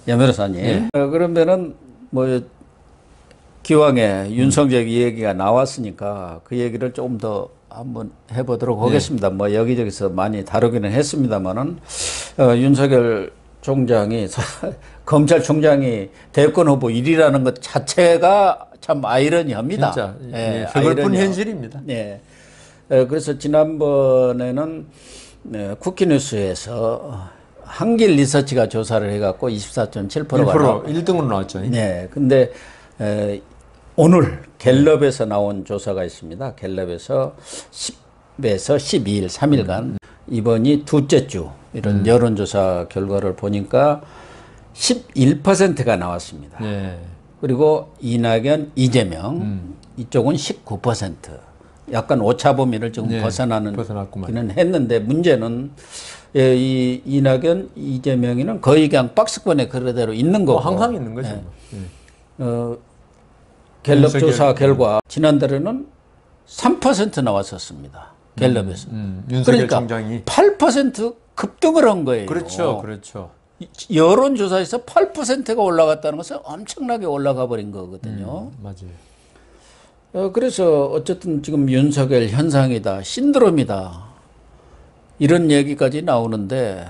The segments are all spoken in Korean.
양 변호사님. 예. 그러면은 뭐 기왕에 윤석열 얘기가 나왔으니까 그 얘기를 조금 더 한번 해보도록 하겠습니다. 뭐 여기저기서 많이 다루기는 했습니다만은 윤석열 총장이 검찰총장이 대권 후보 1위라는 것 자체가 참 아이러니합니다. 진짜 예, 서글픈 현실입니다. 예. 그래서 지난번에는 쿠키뉴스에서 한길 리서치가 조사를 해갖고 24.7%가 1등으로 나왔죠. 네. 근데 오늘 갤럽에서 나온 조사가 있습니다. 갤럽에서 10에서 12일, 3일간 이번이 둘째 주 이런 여론조사 결과를 보니까 11%가 나왔습니다. 네. 그리고 이낙연, 이재명 이쪽은 19%. 약간 오차 범위를 지금 벗어나기는 했는데 문제는 이 이낙연, 이재명이는 거의 그냥 박스권에 그대로 있는 거고. 항상 있는 거죠. 네. 갤럽 조사 결과 지난달에는 3% 나왔었습니다. 갤럽에서. 윤석열 그러니까 총장이 8% 급등을 한 거예요. 그렇죠, 그렇죠. 여론조사에서 8%가 올라갔다는 것은 엄청나게 올라가 버린 거거든요. 맞아요. 그래서 어쨌든 지금 윤석열 현상이다, 신드롬이다 이런 얘기까지 나오는데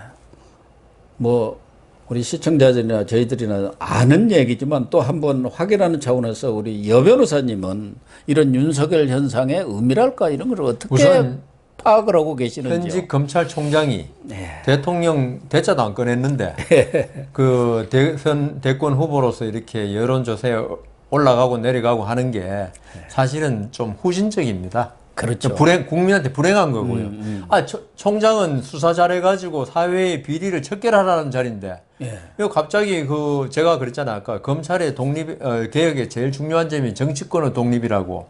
뭐 우리 시청자들이나 저희들이나 아는 얘기지만 또 한번 확인하는 차원에서 우리 여 변호사님은 이런 윤석열 현상의 의미랄까 이런 걸 어떻게 파악을 하고 계시는지요? 현직 검찰총장이 대통령 대자도 안 꺼냈는데 그 대권 후보로서 이렇게 여론조사에 올라가고 내려가고 하는 게 사실은 좀 후진적입니다. 그렇죠. 국민한테 불행한 거고요. 총장은 수사 잘해가지고 사회의 비리를 척결하라는 자리인데, 갑자기 제가 그랬잖아요. 아까 검찰의 개혁의 제일 중요한 점이 정치권의 독립이라고.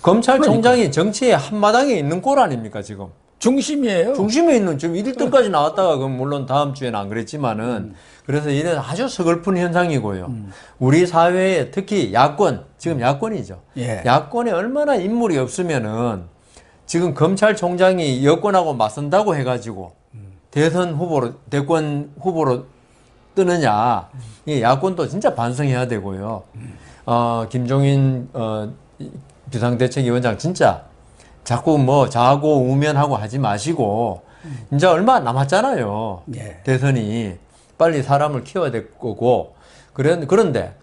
검찰총장이 정치의 한마당에 있는 꼴 아닙니까, 지금? 중심이에요. 중심에 있는, 지금 1등까지 나왔다가, 그럼 물론 다음 주에는 안 그랬지만은, 그래서 이런 아주 서글픈 현상이고요. 우리 사회에 특히 야권, 지금 야권이죠. 야권에 얼마나 인물이 없으면은 지금 검찰총장이 여권하고 맞선다고 해가지고 대권 후보로 뜨느냐. 이 야권도 진짜 반성해야 되고요. 김종인 비상대책위원장 진짜 자꾸 뭐 자고우면하고 하지 마시고 이제 얼마 남았잖아요. 대선이. 빨리 사람을 키워야 될 거고. 그런데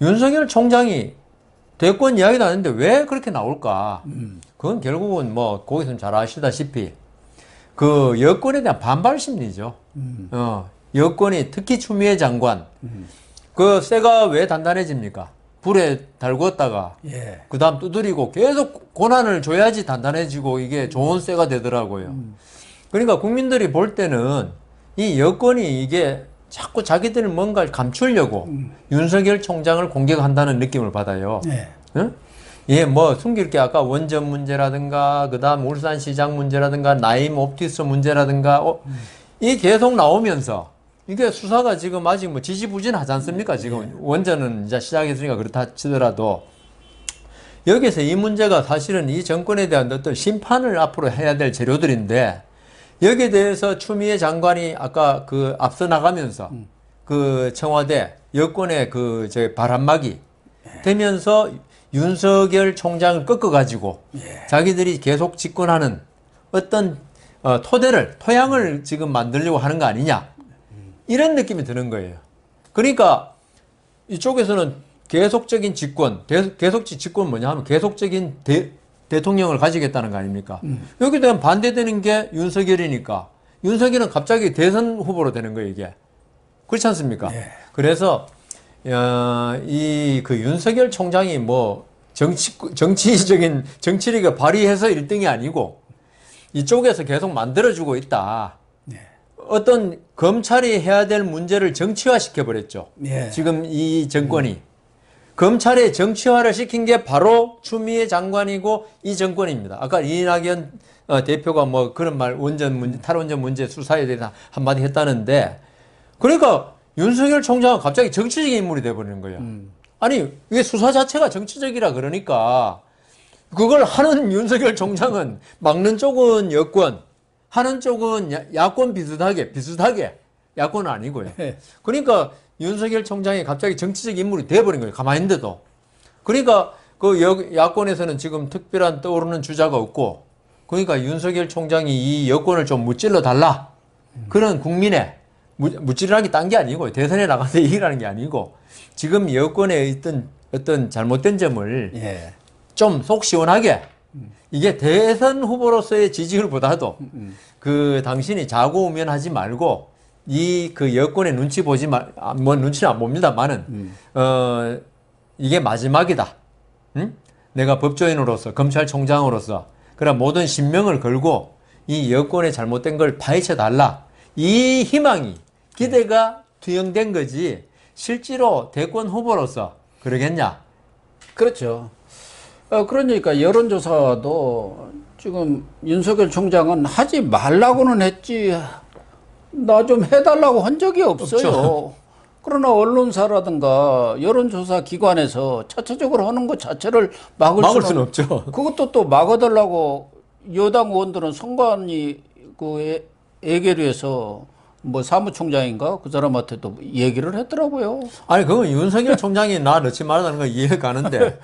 윤석열 총장이 대권 이야기도 하는데 왜 그렇게 나올까? 그건 결국은 뭐 거기서는 잘 아시다시피 그 여권에 대한 반발 심리죠. 여권이 특히 추미애 장관 그 쇠가 왜 단단해집니까? 불에 달궜다가 그 다음 두드리고 계속 고난을 줘야지 단단해지고 이게 좋은 쇠가 되더라고요. 그러니까 국민들이 볼 때는 이 여권이 이게 자꾸 자기들 뭔가를 감추려고 윤석열 총장을 공격한다는 느낌을 받아요. 응? 뭐 숨길 게 아까 원전 문제라든가 그다음 울산시장 문제라든가 나임 옵티스 문제라든가 이 계속 나오면서 이게 수사가 지금 아직 뭐 지지부진하지 않습니까? 지금 원전은 이제 시작했으니까 그렇다 치더라도 여기서 이 문제가 사실은 이 정권에 대한 어떤 심판을 앞으로 해야 될 재료들인데 여기에 대해서 추미애 장관이 아까 앞서 나가면서 그 청와대 여권의 바람막이 되면서 윤석열 총장을 꺾어가지고 자기들이 계속 집권하는 어떤 토양을 지금 만들려고 하는 거 아니냐 이런 느낌이 드는 거예요. 그러니까 이쪽에서는 계속적인 집권, 집권 뭐냐 하면 계속적인 대통령을 가지겠다는 거 아닙니까? 여기에 대한 반대되는 게 윤석열이니까 윤석열은 갑자기 대선 후보로 되는 거예요, 이게. 그렇지 않습니까? 그래서 윤석열 총장이 뭐 정치적인 정치력을 발휘해서 1등이 아니고 이쪽에서 계속 만들어주고 있다. 어떤 검찰이 해야 될 문제를 정치화 시켜버렸죠. 지금 이 정권이. 검찰의 정치화를 시킨 게 바로 추미애 장관이고 이 정권입니다. 아까 이낙연 대표가 뭐 그런 말, 탈원전 문제 수사에 대해서 한마디 했다는데, 그러니까 윤석열 총장은 갑자기 정치적인 인물이 돼버리는 거예요. 아니, 이게 수사 자체가 정치적이라 그러니까, 그걸 하는 윤석열 총장은 막는 쪽은 여권, 하는 쪽은 야권 비슷하게 야권은 아니고요. 그러니까 윤석열 총장이 갑자기 정치적 인물이 돼버린 거예요. 가만히 있는데도. 그러니까 그 야권에서는 지금 특별한 떠오르는 주자가 없고, 그러니까 윤석열 총장이 이 여권을 좀 무찔러 달라. 그런 국민의 무찔러하기 딴 게 아니고 대선에 나가서 얘기하는 게 아니고 지금 여권에 있던 어떤 잘못된 점을 좀 속 시원하게 이게 대선 후보로서의 지지율보다도 그 당신이 자고우면하지 말고 이 그 여권의 눈치 보지 뭐 눈치는 안 봅니다만은 이게 마지막이다. 응? 내가 법조인으로서 검찰총장으로서 그런 모든 신명을 걸고 이 여권의 잘못된 걸 파헤쳐 달라. 이 희망이 기대가 투영된 거지 실제로 대권 후보로서 그러겠냐? 그렇죠. 그러니까 여론조사도 지금 윤석열 총장은 하지 말라고는 했지 나 좀 해달라고 한 적이 없어요. 없죠. 그러나 언론사라든가 여론조사 기관에서 자체적으로 하는 것 자체를 막을 수는 없죠. 그것도 또 막아달라고 여당 의원들은 선관위 그 애계류에서 뭐 사무총장인가 그 사람한테도 얘기를 했더라고요. 아니 그건 윤석열 총장이 나 넣지 말라는 거 이해 가는데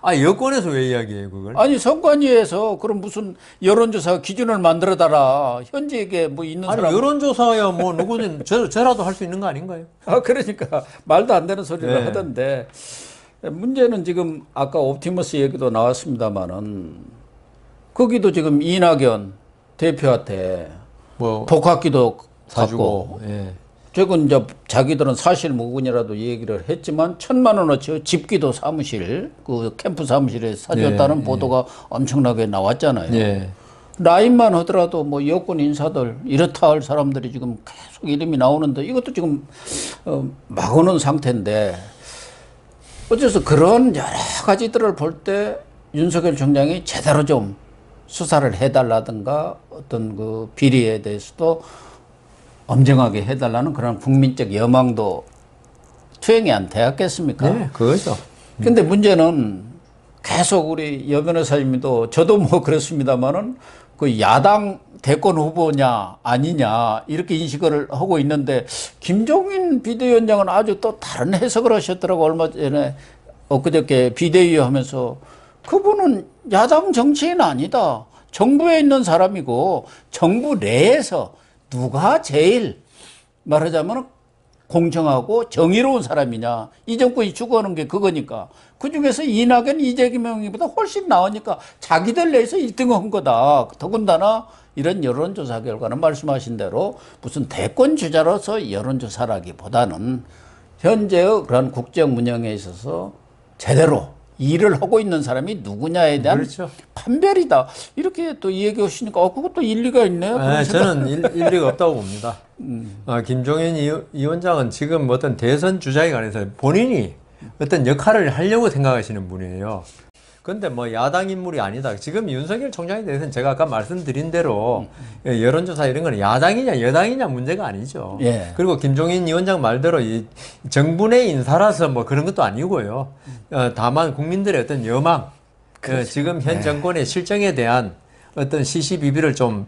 여권에서 왜 이야기해요 그걸? 아니 선관위에서 그럼 무슨 여론조사 기준을 만들어달라 현지에게 뭐 있는 사람 여론조사야 뭐 누구든 저라도 할 수 있는 거 아닌가요? 그러니까 말도 안 되는 소리를 하던데 문제는 지금 아까 옵티머스 얘기도 나왔습니다만은 거기도 지금 이낙연 대표한테 뭐 독학기도 사주고 최근 이제 자기들은 사실 무근이라도 얘기를 했지만 1,000만 원어치 집기도 사무실 그 캠프 사무실에 사줬다는 보도가 엄청나게 나왔잖아요. 라인만 하더라도 뭐 여권 인사들 이렇다 할 사람들이 지금 계속 이름이 나오는데 이것도 지금 막아놓은 상태인데 어째서 그런 여러 가지들을 볼 때 윤석열 총장이 제대로 좀 수사를 해달라든가 어떤 그 비리에 대해서도 엄정하게 해달라는 그런 국민적 여망도 투영이 안 되었겠습니까? 네, 그거죠. 근데 문제는 계속 우리 여 변호사님도 저도 뭐 그렇습니다만은 그 야당 대권 후보냐 아니냐 이렇게 인식을 하고 있는데 김종인 비대위원장은 아주 또 다른 해석을 하셨더라고. 얼마 전에 엊그저께 비대위 하면서 그분은 야당 정치인 아니다. 정부에 있는 사람이고 정부 내에서 누가 제일 말하자면 공정하고 정의로운 사람이냐. 이 정권이 추구하는 게 그거니까. 그중에서 이낙연, 이재명보다 훨씬 나으니까 자기들 내에서 1등을 한 거다. 더군다나 이런 여론조사 결과는 말씀하신 대로 무슨 대권 주자로서 여론조사라기보다는 현재의 그런 국정 운영에 있어서 제대로 일을 하고 있는 사람이 누구냐에 대한 판별이다. 이렇게 또 얘기하시니까 그것도 일리가 있네요. 저는 일리가 없다고 봅니다. 김종인 위원장은 지금 어떤 대선 주자에 관해서 본인이 어떤 역할을 하려고 생각하시는 분이에요. 근데 뭐 야당 인물이 아니다. 지금 윤석열 총장에 대해서는 제가 아까 말씀드린 대로 여론조사 이런 거는 야당이냐 여당이냐 문제가 아니죠. 그리고 김종인 위원장 말대로 이 정부 내 인사라서 뭐 그런 것도 아니고요. 다만 국민들의 어떤 여망, 지금 현 정권의 실정에 대한 어떤 시시비비를 좀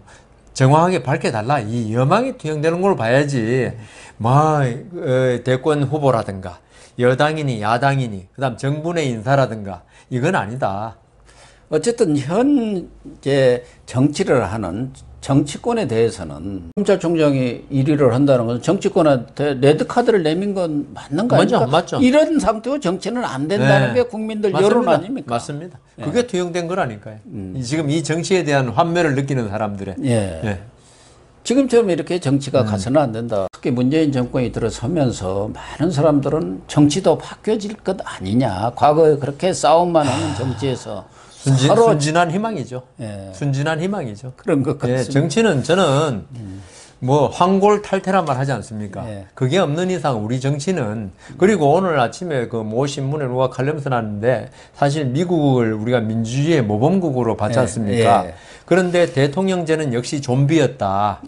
정확하게 밝혀달라. 이 여망이 투영되는 걸로 봐야지. 뭐 대권 후보라든가 여당이니 야당이니 그다음 정부 내 인사라든가 이건 아니다. 어쨌든 현재 정치를 하는 정치권에 대해서는 검찰총장이 1위를 한다는 것은 정치권한테 레드카드를 내민 건 맞는 거 아닙니까? 맞죠. 이런 상태로 정치는 안 된다는 게 국민들 여론 아닙니까? 맞습니다. 그게 투영된 거라니까요. 지금 이 정치에 대한 환멸을 느끼는 사람들의. 지금처럼 이렇게 정치가 가서는 안 된다. 특히 문재인 정권이 들어서면서 많은 사람들은 정치도 바뀌어질 것 아니냐. 과거에 그렇게 싸움만 하는 정치에서 순진한 희망이죠. 순진한 희망이죠. 그런 것 같습니다. 정치는 저는 뭐 황골탈퇴란 말 하지 않습니까? 그게 없는 이상 우리 정치는 그리고 오늘 아침에 그 모 신문에 누가 칼럼 써놨는데 사실 미국을 우리가 민주주의의 모범국으로 봤지 않습니까? 그런데 대통령제는 역시 좀비였다.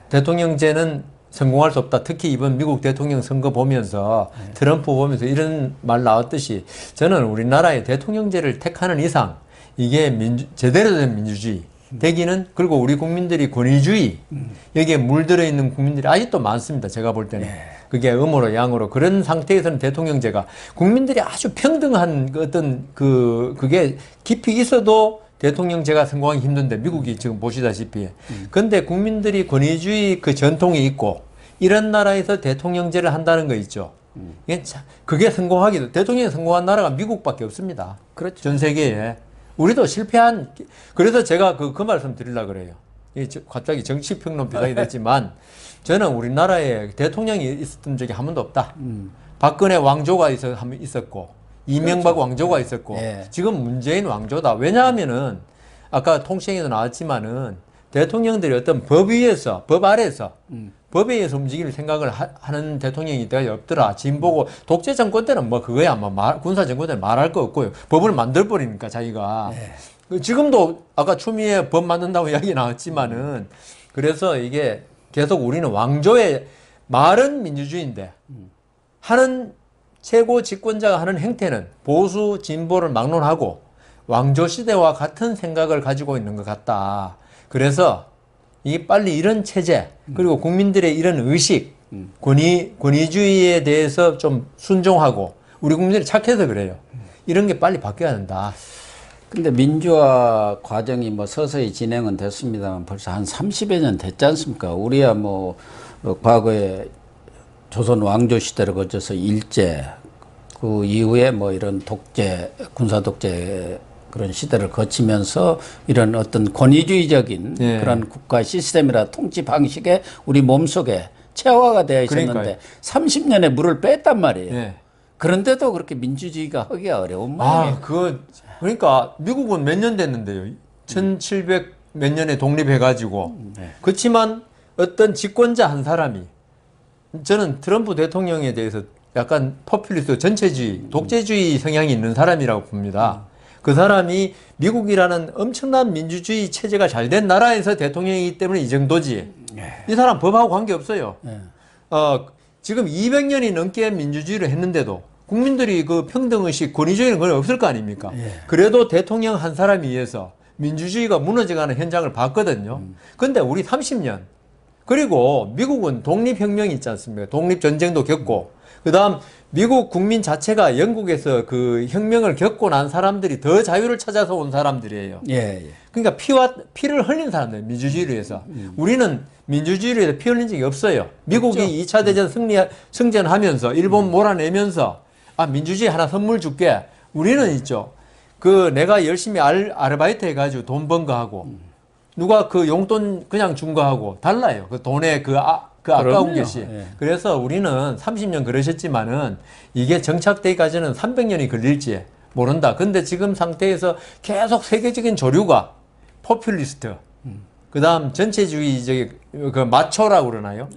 대통령제는 성공할 수 없다. 특히 이번 미국 대통령 선거 보면서 트럼프 보면서 이런 말 나왔듯이 저는 우리나라의 대통령제를 택하는 이상 이게 제대로 된 민주주의 되기는, 그리고 우리 국민들이 권위주의, 여기에 물들어 있는 국민들이 아직도 많습니다. 제가 볼 때는. 그게 음으로 양으로 그런 상태에서는 대통령제가 국민들이 아주 평등한 어떤 그게 깊이 있어도 대통령제가 성공하기 힘든데, 미국이 지금 보시다시피. 근데 국민들이 권위주의 그 전통이 있고 이런 나라에서 대통령제를 한다는 거 있죠. 그게 성공하기도, 대통령이 성공한 나라가 미국밖에 없습니다. 그렇죠. 전 세계에. 우리도 실패한, 그래서 제가 그 말씀 드리려고 그래요. 갑자기 정치평론 비상이 됐지만, 저는 우리나라에 대통령이 있었던 적이 한 번도 없다. 박근혜 왕조가 있었고, 이명박 왕조가 있었고, 지금 문재인 왕조다. 왜냐하면은, 아까 통칭에도 나왔지만은, 대통령들이 어떤 법 위에서, 법 아래에서, 법에 의해서 움직일 생각을 하는 대통령이 이때가 없더라. 진보고, 독재 정권 때는 뭐 그거야, 군사 정권 때는 말할 거 없고요. 법을 만들어버리니까 자기가. 지금도 아까 추미애 법 만든다고 이야기 나왔지만은, 그래서 이게 계속 우리는 왕조의 말은 민주주의인데, 하는 최고 집권자가 하는 행태는 보수 진보를 막론하고 왕조 시대와 같은 생각을 가지고 있는 것 같다. 그래서 이 빨리 이런 체제, 그리고 국민들의 이런 의식, 권위주의에 대해서 좀 순종하고, 우리 국민들이 착해서 그래요. 이런 게 빨리 바뀌어야 된다. 근데 민주화 과정이 뭐 서서히 진행은 됐습니다만 벌써 한 30여 년 됐지 않습니까? 우리야 뭐 과거에 조선 왕조 시대를 거쳐서 일제, 그 이후에 뭐 이런 독재, 군사 독재 그런 시대를 거치면서 이런 어떤 권위주의적인 그런 국가 시스템이라 통치 방식에 우리 몸속에 체화가 되어 있었는데, 그러니까요. 30년에 물을 뺐단 말이에요. 그런데도 그렇게 민주주의가 하기가 어려운 모양이에요. 그러니까 미국은 몇 년 됐는데요. 1700 몇 년에 독립해가지고. 그렇지만 어떤 집권자 한 사람이, 저는 트럼프 대통령에 대해서 약간 포퓰리스트, 전체주의, 독재주의 성향이 있는 사람이라고 봅니다. 그 사람이 미국이라는 엄청난 민주주의 체제가 잘 된 나라에서 대통령이기 때문에 이 정도지. 이 사람 법하고 관계없어요. 지금 200년이 넘게 민주주의를 했는데도 국민들이 그 평등의식, 권위주의는 거의 없을 거 아닙니까? 그래도 대통령 한 사람에 의해서 민주주의가 무너져가는 현장을 봤거든요. 근데 우리 30년, 그리고 미국은 독립혁명이 있지 않습니까? 독립전쟁도 겪고, 그 다음 미국 국민 자체가 영국에서 그 혁명을 겪고 난 사람들이 더 자유를 찾아서 온 사람들이에요. 그러니까 피를 흘린 사람들, 민주주의를 위해서. 우리는 민주주의를 위해서 피 흘린 적이 없어요. 미국이 없죠. 2차 대전 승전하면서 일본 몰아내면서, 민주주의 하나 선물 줄게. 우리는 있죠. 내가 열심히 아르바이트 해가지고 돈 번 거 하고, 누가 그 용돈 그냥 준 거 하고 달라요. 그 돈의 아까운 것이. 그래서 우리는 30년 그러셨지만은 이게 정착되기까지는 300년이 걸릴지 모른다. 근데 지금 상태에서 계속 세계적인 조류가 포퓰리스트, 그 다음 전체주의적, 마초라고 그러나요?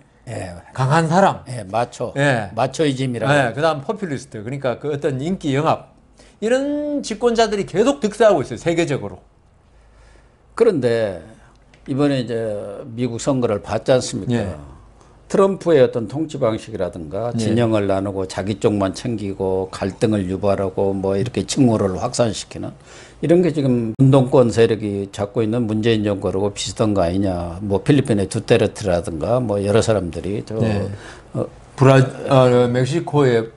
강한 사람. 마초. 마초이즘이라고. 그 다음 포퓰리스트. 그러니까 그 어떤 인기 영합. 이런 집권자들이 계속 득세하고 있어요. 세계적으로. 그런데 이번에 이제 미국 선거를 봤지 않습니까? 트럼프의 어떤 통치 방식이라든가 진영을 나누고 자기 쪽만 챙기고 갈등을 유발하고 뭐 이렇게 층호를 확산시키는 이런 게 지금 운동권 세력이 잡고 있는 문재인 정권하고 비슷한 거 아니냐. 뭐 필리핀의 두테르테라든가 뭐 여러 사람들이 멕시코의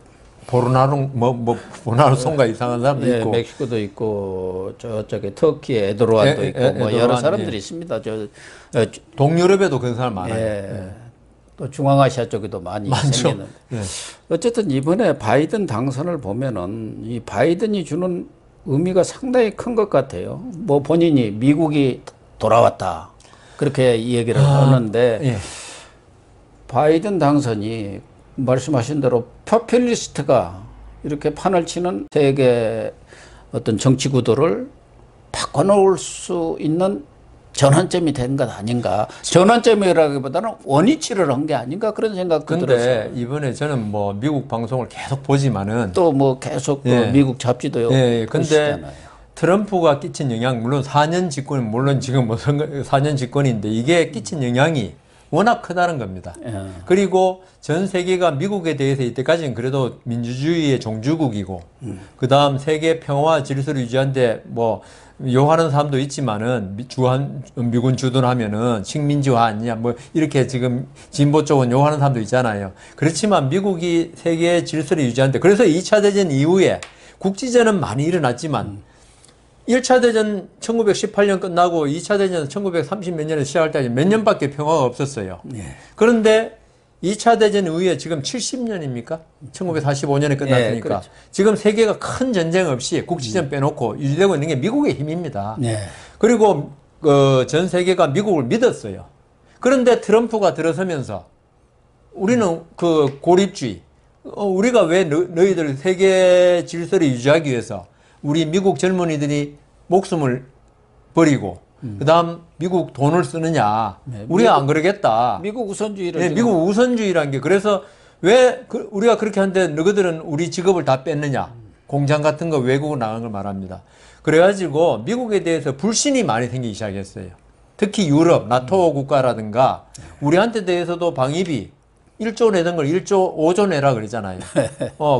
보르나로송가 이상한 사람도 있고, 멕시코도 있고 저쪽에 터키의 에도르안도 있고 뭐 여러 사람들이 있습니다. 동유럽에도 그런 사람 많아요. 또 중앙아시아 쪽에도 많이 생기는. 어쨌든 이번에 바이든 당선을 보면은 이 바이든이 주는 의미가 상당히 큰 것 같아요. 뭐 본인이 미국이 돌아왔다 그렇게 이 얘기를 하는데, 바이든 당선이 말씀하신 대로 포퓰리스트가 이렇게 판을 치는 세계 어떤 정치 구도를 바꿔놓을 수 있는 전환점이 된 것 아닌가. 전환점이라기보다는 원위치를 한 게 아닌가 그런 생각도 들었어요. 근데 이번에 저는 뭐 미국 방송을 계속 보지만은 또 뭐 계속 미국 잡지도 근데 트럼프가 끼친 영향, 물론 4년 집권, 물론 지금 뭐 4년 집권인데 이게 끼친 영향이 워낙 크다는 겁니다. 그리고 전 세계가 미국에 대해서 이때까지는 그래도 민주주의의 종주국이고, 그 다음 세계 평화 질서를 유지하는데 뭐 요하는 사람도 있지만은 미군 주둔하면은 식민지화 아니냐 뭐 이렇게 지금 진보 쪽은 요하는 사람도 있잖아요. 그렇지만 미국이 세계 질서를 유지하는데, 그래서 2차 대전 이후에 국지전은 많이 일어났지만 1차 대전 1918년 끝나고 2차 대전 1930 몇 년에 시작할 때 몇 년밖에 평화가 없었어요. 그런데 2차 대전 이후에 지금 70년입니까? 1945년에 끝났으니까. 그렇죠. 지금 세계가 큰 전쟁 없이 국지전 빼놓고 유지되고 있는 게 미국의 힘입니다. 그리고 전 세계가 미국을 믿었어요. 그런데 트럼프가 들어서면서 우리는 그 고립주의, 우리가 왜 너희들 세계 질서를 유지하기 위해서 우리 미국 젊은이들이 목숨을 버리고 그다음 미국 돈을 쓰느냐. 우리가 안 그러겠다. 미국 우선주의를. 네, 미국 우선주의라는 게, 그래서 왜 우리가 그렇게 하는데 너희들은 우리 직업을 다 뺐느냐. 공장 같은 거 외국으로 나간 걸 말합니다. 그래가지고 미국에 대해서 불신이 많이 생기기 시작했어요. 특히 유럽, 나토 국가라든가 우리한테 대해서도 방위비 1조 내던 걸 1조 5조 내라 그러잖아요.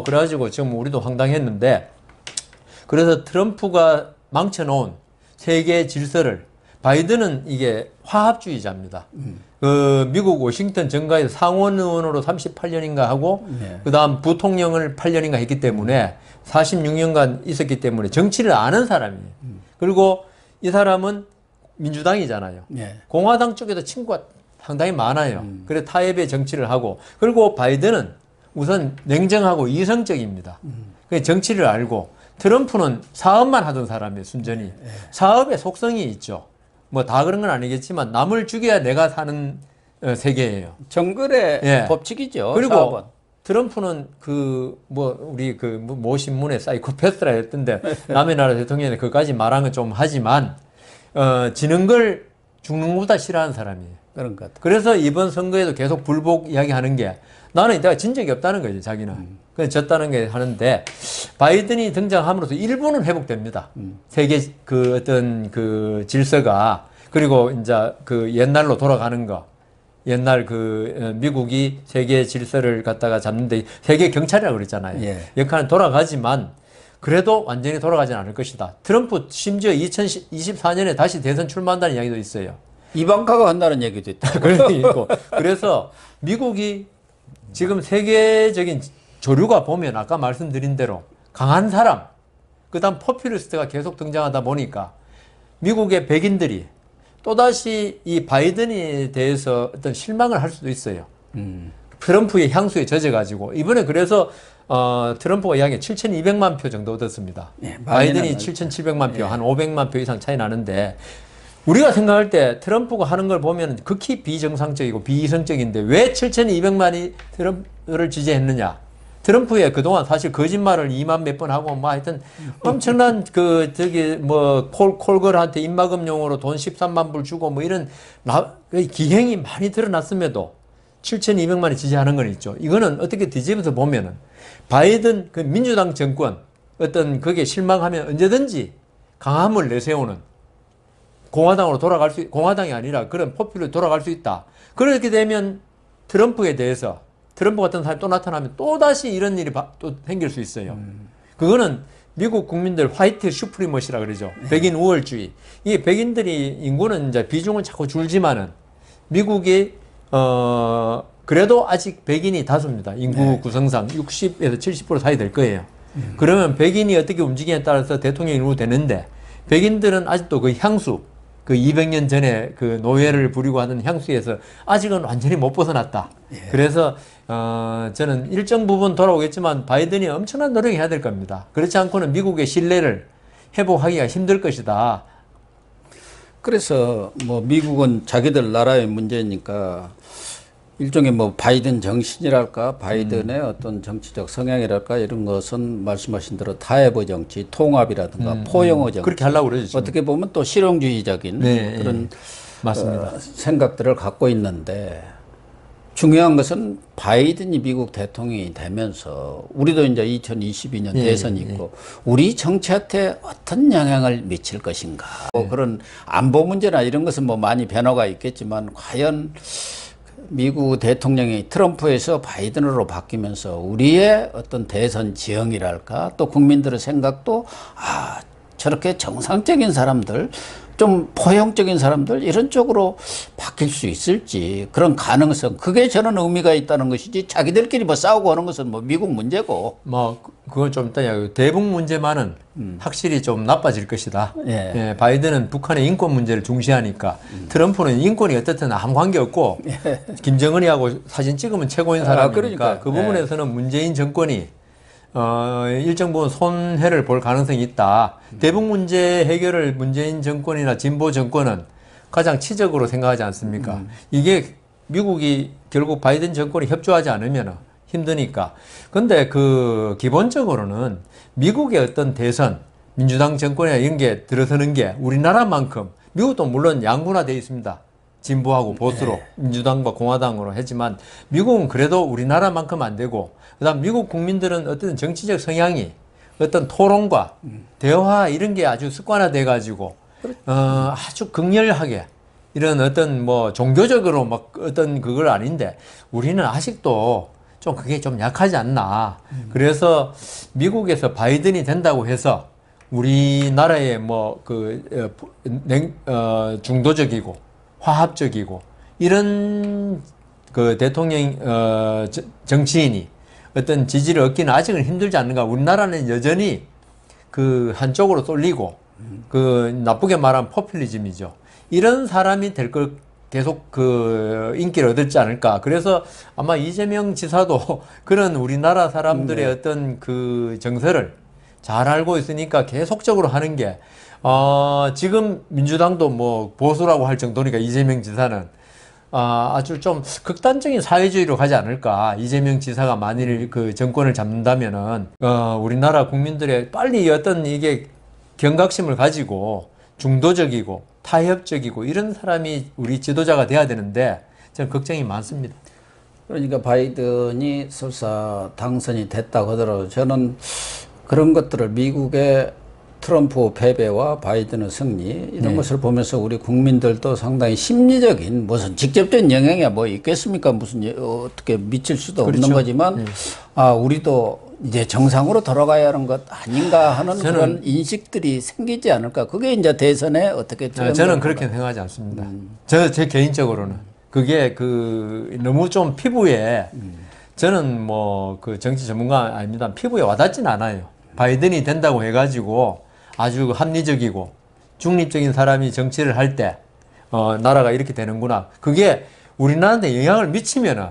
그래가지고 지금 우리도 황당했는데, 그래서 트럼프가 망쳐놓은 세계 질서를, 바이든은 이게 화합주의자입니다. 그 미국 워싱턴 정가에서 상원 의원으로 38년인가 하고 그 다음 부통령을 8년인가 했기 때문에 46년간 있었기 때문에 정치를 아는 사람이에요. 그리고 이 사람은 민주당이잖아요. 공화당 쪽에도 친구가 상당히 많아요. 그래서 타협의 정치를 하고, 그리고 바이든은 우선 냉정하고 이성적입니다. 정치를 알고, 트럼프는 사업만 하던 사람이에요, 순전히. 사업의 속성이 있죠. 뭐 다 그런 건 아니겠지만 남을 죽여야 내가 사는 세계예요. 정글의 법칙이죠. 그리고 사업은. 트럼프는 우리 모 신문에 사이코패스라 했던데 남의 나라 대통령이 그까지 말한 건 좀 하지만 지는 걸 죽는 것보다 싫어하는 사람이에요. 그런 것 같아요. 그래서 이번 선거에도 계속 불복 이야기하는 게, 나는 내가 진 적이 없다는 거죠, 자기는. 그래서 졌다는 게 하는데, 바이든이 등장함으로써 일부는 회복됩니다. 세계 어떤 질서가, 그리고 이제 옛날로 돌아가는 거. 옛날 미국이 세계 질서를 갖다가 잡는데 세계 경찰이라고 그랬잖아요. 역할은 돌아가지만 그래도 완전히 돌아가진 않을 것이다. 트럼프 심지어 2024년에 다시 대선 출마한다는 이야기도 있어요. 이방카가 한다는 얘기도 있다. 그런 게 있고. 그래서 미국이 지금 세계적인 조류가 보면 아까 말씀드린 대로 강한 사람, 그 다음 포퓰리스트가 계속 등장하다 보니까 미국의 백인들이 또다시 이 바이든에 대해서 어떤 실망을 할 수도 있어요. 트럼프의 향수에 젖어가지고. 이번에 그래서 트럼프가 이야기 7,200만 표 정도 얻었습니다. 바이든이 7,700만 표, 한 500만 표 이상 차이 나는데, 우리가 생각할 때 트럼프가 하는 걸 보면 극히 비정상적이고 비이성적인데 왜 7,200만이 트럼프를 지지했느냐. 트럼프의 그동안 사실 거짓말을 2만 몇 번 하고 뭐 하여튼 엄청난 콜걸한테 입막음용으로 돈 13만 불 주고 뭐 이런 기행이 많이 드러났음에도 7,200만이 지지하는 건 있죠. 이거는 어떻게 뒤집어서 보면은 바이든 민주당 정권 어떤 그게 실망하면 언제든지 강함을 내세우는 공화당으로 공화당이 아니라 그런 포퓰로 돌아갈 수 있다. 그렇게 되면 트럼프에 대해서 트럼프 같은 사람이 또 나타나면 또다시 이런 일이 또 생길 수 있어요. 그거는 미국 국민들 화이트 슈프리머시라 그러죠. 백인 우월주의. 이 백인들이 인구는 이제 비중은 자꾸 줄지만은 미국이 그래도 아직 백인이 다수입니다. 인구 구성상 60에서 70% 사이 될 거예요. 그러면 백인이 어떻게 움직이냐에 따라서 대통령이 누구 되는데, 백인들은 아직도 향수, 200년 전에 노예를 부리고 하던 향수에서 아직은 완전히 못 벗어났다. 그래서 저는 일정 부분 돌아오겠지만 바이든이 엄청난 노력을 해야 될 겁니다. 그렇지 않고는 미국의 신뢰를 회복하기가 힘들 것이다. 그래서 미국은 자기들 나라의 문제니까 일종의 바이든 정신이랄까, 바이든의 어떤 정치적 성향이랄까, 이런 것은 말씀하신 대로 타협의 정치, 통합이라든가 포용의 정치, 그렇게 하려고 그러죠. 어떻게 보면 또 실용주의적인 그런 맞습니다. 생각들을 갖고 있는데, 중요한 것은 바이든이 미국 대통령이 되면서 우리도 이제 2022년 대선이 있고 우리 정치한테 어떤 영향을 미칠 것인가. 그런 안보 문제나 이런 것은 많이 변화가 있겠지만 과연 미국 대통령이 트럼프에서 바이든으로 바뀌면서 우리의 어떤 대선 지형이랄까 또 국민들의 생각도 저렇게 정상적인 사람들 좀 포용적인 사람들 이런 쪽으로 바뀔 수 있을지 그런 가능성 그게 저는 의미가 있다는 것이지 자기들끼리 뭐 싸우고 하는 것은 뭐 미국 문제고 뭐 그건 좀 이따 대북 문제만은 확실히 좀 나빠질 것이다. 예, 바이든은 북한의 인권 문제를 중시하니까 트럼프는 인권이 어떻든 아무 관계 없고 김정은이하고 사진 찍으면 최고인 사람이니까 그 부분에서는 문재인 정권이 일정 부분 손해를 볼 가능성이 있다. 대북 문제 해결을 문재인 정권이나 진보 정권은 가장 치적으로 생각하지 않습니까? 이게 미국이 결국 바이든 정권이 협조하지 않으면 힘드니까. 근데 그 기본적으로는 미국의 어떤 대선, 민주당 정권이나 이런 게 들어서는 게 우리나라만큼 미국도 물론 양분화되어 있습니다. 진보하고 보수로 민주당과 공화당으로 했지만 미국은 그래도 우리나라만큼 안 되고 그다음 미국 국민들은 어떤 정치적 성향이 어떤 토론과 대화 이런 게 아주 습관화돼 가지고 아주 극렬하게 이런 어떤 뭐 종교적으로 막 어떤 그걸 아닌데 우리는 아직도 좀 그게 좀 약하지 않나. 그래서 미국에서 바이든이 된다고 해서 우리나라의 뭐 그 중도적이고 화합적이고 이런 그 대통령 정치인이 어떤 지지를 얻기는 아직은 힘들지 않는가. 우리나라는 여전히 그 한쪽으로 쏠리고 그 나쁘게 말하면 포퓰리즘이죠. 이런 사람이 될 걸 계속 그 인기를 얻을지 않을까. 그래서 아마 이재명 지사도 그런 우리나라 사람들의 어떤 그 정서를 잘 알고 있으니까 계속적으로 하는 게 지금 민주당도 뭐 보수라고 할 정도니까 이재명 지사는 아주 좀 극단적인 사회주의로 가지 않을까. 이재명 지사가 만일 그 정권을 잡는다면은 우리나라 국민들의 빨리 어떤 이게 경각심을 가지고 중도적이고 타협적이고 이런 사람이 우리 지도자가 돼야 되는데 저는 걱정이 많습니다. 그러니까 바이든이 설사 당선이 됐다고 하더라도 저는 그런 것들을 미국의 트럼프 패배와 바이든의 승리 이런 것을 보면서 우리 국민들도 상당히 심리적인 무슨 직접적인 영향이 뭐 있겠습니까? 무슨 어떻게 미칠 수도 그렇죠. 없는 거지만 우리도 이제 정상으로 돌아가야 하는 것 아닌가 하는 그런 인식들이 생기지 않을까? 그게 이제 대선에 어떻게 저는 그렇게 생각하지 않습니다. 제 개인적으로는 그게 그 너무 좀 피부에 저는 뭐 그 정치 전문가 아닙니다. 피부에 와닿진 않아요. 바이든이 된다고 해가지고 아주 합리적이고 중립적인 사람이 정치를 할 때 나라가 이렇게 되는구나. 그게 우리나라한테 영향을 미치면은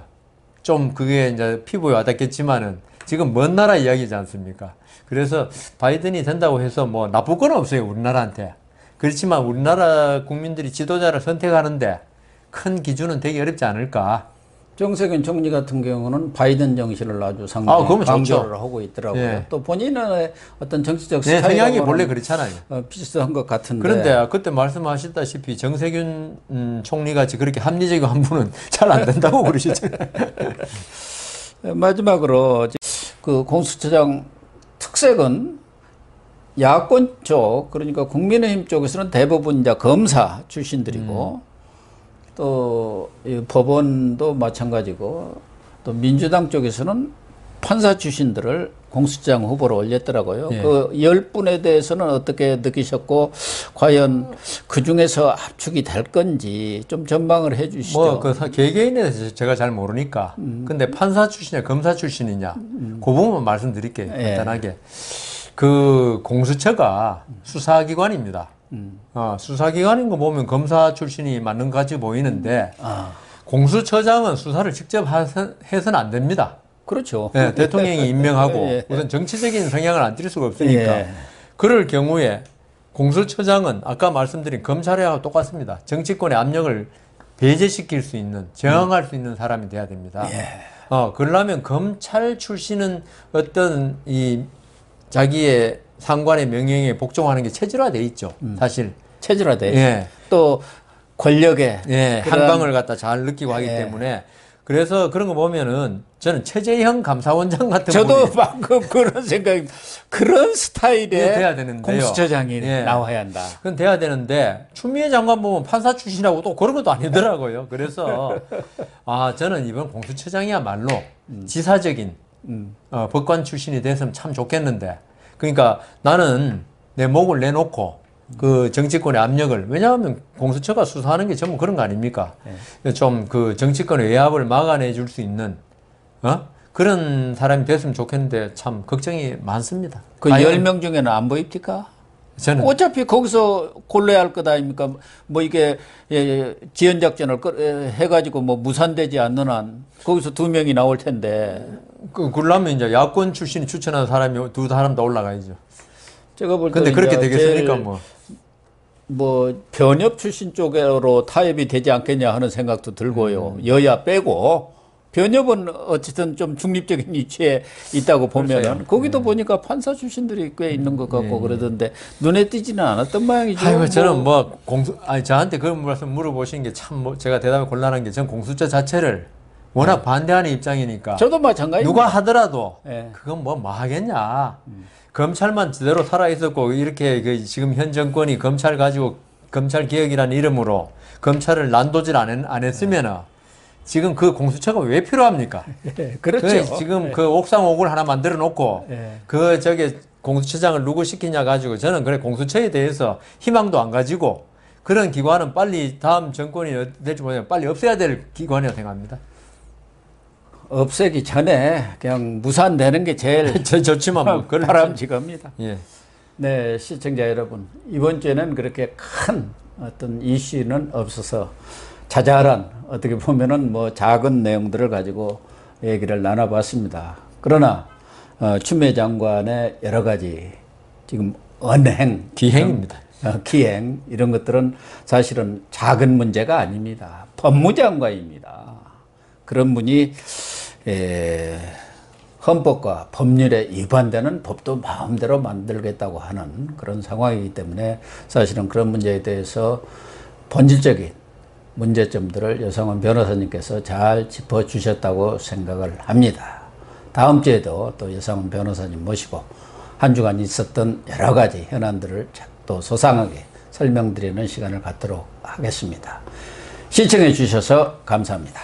좀 그게 이제 피부에 와닿겠지만은 지금 먼 나라 이야기지 않습니까? 그래서 바이든이 된다고 해서 뭐 나쁠 건 없어요, 우리나라한테. 그렇지만 우리나라 국민들이 지도자를 선택하는데 큰 기준은 되기 어렵지 않을까. 정세균 총리 같은 경우는 바이든 정신을 아주 상당히 강조를 하고 있더라고요. 예. 또 본인의 어떤 정치적 성향이 본래 그렇잖아요. 비슷한 것 같은데. 그런데 그때 말씀하셨다시피 정세균 총리 같이 그렇게 합리적인 한 분은 잘 안 된다고 그러시잖아요. 마지막으로 그 공수처장 특색은 야권 쪽 그러니까 국민의힘 쪽에서는 대부분 이제 검사 출신들이고 또 법원도 마찬가지고 또 민주당 쪽에서는 판사 출신들을 공수처장 후보로 올렸더라고요. 예. 그 10분에 대해서는 어떻게 느끼셨고 과연 그 중에서 압축이 될 건지 좀 전망을 해 주시죠. 뭐 그 개개인에 대해서 제가 잘 모르니까. 근데 판사 출신이냐 검사 출신이냐 그 부분만 말씀드릴게요. 간단하게. 그 공수처가 수사기관입니다. 수사기관인 거 보면 검사 출신이 맞는 것 같이 보이는데 공수처장은 수사를 직접 해서는 안 됩니다. 그렇죠. 네, 대통령이 임명하고 우선 정치적인 성향을 안 띌 수가 없으니까 그럴 경우에 공수처장은 아까 말씀드린 검찰하고 똑같습니다. 정치권의 압력을 배제시킬 수 있는 저항할 수 있는 사람이 돼야 됩니다. 그러려면 검찰 출신은 어떤 이 자기의 상관의 명령에 복종하는 게 체질화돼 있죠. 사실 체질화돼. 또 권력의 한방을 갖다 잘 느끼고 하기 때문에 그래서 그런 거 보면은 저는 최재형 감사원장 같은 저도 분이 방금 그런 생각이, 그런 스타일의 돼야 되는데요. 공수처장이 예. 나와야 한다. 그건 돼야 되는데 추미애 장관 보면 판사 출신이라고 또 그런 것도 아니더라고요. 그래서 저는 이번 공수처장이야말로 지사적인 법관 출신이 됐으면 참 좋겠는데, 그러니까 나는 내 목을 내놓고 그 정치권의 압력을, 왜냐하면 공수처가 수사하는 게 전부 그런 거 아닙니까? 좀 그 정치권의 외압을 막아내 줄 수 있는 그런 사람이 됐으면 좋겠는데 참 걱정이 많습니다. 그 10명 중에는 안 보입니까? 저는 어차피 거기서 골라야 할 것 아닙니까? 뭐 이게 지연작전을 해가지고 뭐 무산되지 않는 한 거기서 2명이 나올 텐데. 그러려면 이제 야권 출신이 추천한 사람이 두 사람 다 올라가야죠. 제가 볼 때 근데 그렇게 되겠습니까? 뭐 변협 출신 쪽으로 타협이 되지 않겠냐 하는 생각도 들고요. 여야 빼고 변협은 어쨌든 좀 중립적인 위치에 있다고 보면은 거기도 보니까 판사 출신들이 꽤 있는 것 같고 그러던데 눈에 띄지는 않았던 모양이죠. 아이고, 저는 저한테 그런 말씀 물어보신 게 참 제가 대답이 곤란한 게, 전 공수처 자체를 워낙 반대하는 입장이니까. 저도 마찬가지입니다. 누가 하더라도 네. 그건 뭐 하겠냐. 검찰만 제대로 살아있었고, 이렇게 지금 현 정권이 검찰 가지고 검찰 개혁이라는 이름으로 검찰을 난도질 안 했으면은 지금 그 공수처가 왜 필요합니까? 그렇죠. 지금 그 옥상 옥을 하나 만들어 놓고 공수처장을 누구 시키냐 가지고, 저는 그래 공수처에 대해서 희망도 안 가지고, 그런 기관은 빨리 다음 정권이 될지 모르겠는데 빨리 없애야 될 기관이라고 생각합니다. 없애기 전에 그냥 무산되는 게 제일 좋지만 뭐 바람직합니다. 예. 네, 시청자 여러분, 이번 주에는 그렇게 큰 어떤 이슈는 없어서 자잘한, 어떻게 보면은 뭐 작은 내용들을 가지고 얘기를 나눠봤습니다. 그러나 추미애 장관의 여러 가지 지금 언행, 기행입니다. 기행 이런 것들은 사실은 작은 문제가 아닙니다. 법무장관입니다. 그런 분이 헌법과 법률에 위반되는 법도 마음대로 만들겠다고 하는 그런 상황이기 때문에 사실은 그런 문제에 대해서 본질적인 문제점들을 여성원 변호사님께서 잘 짚어주셨다고 생각을 합니다. 다음 주에도 또 여성원 변호사님 모시고 한 주간 있었던 여러 가지 현안들을 또 소상하게 설명드리는 시간을 갖도록 하겠습니다. 시청해 주셔서 감사합니다.